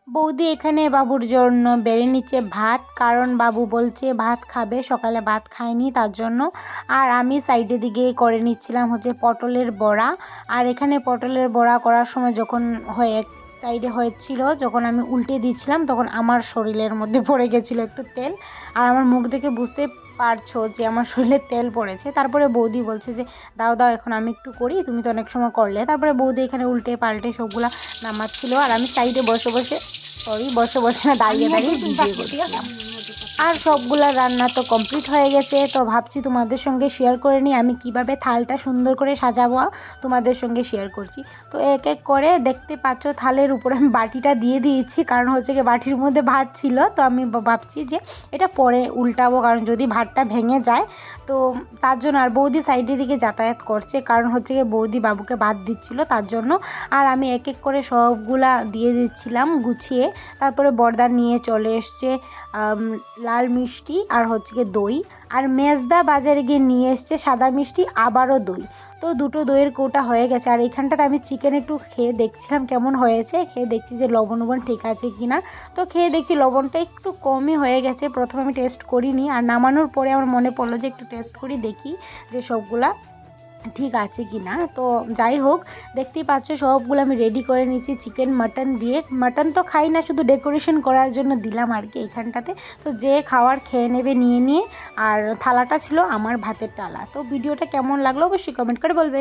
বৌদি এখানে বাবুর জন্য বেড়ে নিচ্ছে ভাত, কারণ বাবু বলছে ভাত খাবে, সকালে ভাত খায়নি তার জন্য। আর আমি সাইডে দিকে করে নিচ্ছিলাম হচ্ছে পটলের বড়া। আর এখানে পটলের বড়া করার সময় যখন এক সাইডে হয়েছিল, যখন আমি উল্টে দিচ্ছিলাম তখন আমার শরীরের মধ্যে পড়ে গেছিলো একটু তেল। আর আমার মুখ দেখে বুঝতে পারছো যে আমার শরীরে তেল পড়েছে। তারপরে বৌদি বলছে যে দাও দাও এখন আমি একটু করি, তুমি তো অনেক সময় করলে। তারপরে বৌদি এখানে উল্টে পাল্টে সবগুলা নামাচ্ছিল, আর আমি সাইডে বসে বসে না, দাঁড়িয়ে দাঁড়িয়ে ভিডিও করছিলাম। আর সবগুলা রান্না তো কমপ্লিট হয়ে গেছে, তো ভাবছি তোমাদের সঙ্গে শেয়ার করে নিই আমি কিভাবে থালটা সুন্দর করে সাজাবো, তোমাদের সঙ্গে শেয়ার করছি। তো এক এক করে দেখতে পাচ্ছ থালের উপরে আমি বাটিটা দিয়ে দিয়েছি, কারণ হচ্ছে কি বাটির মধ্যে ভাত ছিল, তো আমি ভাবছি যে এটা পরে উল্টাবো, কারণ যদি ভাতটা ভেঙে যায় তো তার জন্য। আর বৌদি সাইডের দিকে যাতায়াত করছে, কারণ হচ্ছে কি বৌদি বাবুকে ভাত দিচ্ছিল তার জন্য। আর আমি এক এক করে সবগুলা দিয়ে দিচ্ছিলাম গুছিয়ে। তারপরে বর্দা নিয়ে চলে এসছে লাল মিষ্টি আর হচ্ছে গিয়ে দই। আর মেজদা বাজারে গিয়ে নিয়ে এসছে সাদা মিষ্টি আবারও দই। তো দুটো দইয়ের কৌটা হয়ে গেছে। আর এইখানটাতে আমি চিকেন একটু খেয়ে দেখছিলাম কেমন হয়েছে, খেয়ে দেখছি যে লবণ ঠিক আছে কি না। তো খেয়ে দেখছি লবণটা একটু কমই হয়ে গেছে। প্রথমে আমি টেস্ট করিনি, আর নামানোর পরে আমার মনে পড়লো যে একটু টেস্ট করি দেখি যে সবগুলা ঠিক আছে কি না। তো যাই হোক, দেখতেই পাচ্ছ সবগুলো আমি রেডি করে নিয়েছি চিকেন মাটন দিয়ে। মাটন তো খাই না, শুধু ডেকোরেশন করার জন্য দিলাম আর কি এইখানটাতে। তো যে খাওয়ার খেয়ে নেবে নিয়ে নিয়ে। আর থালাটা ছিল আমার ভাতের থালা। তো ভিডিওটা কেমন লাগলো অবশ্যই কমেন্ট করে বলবে।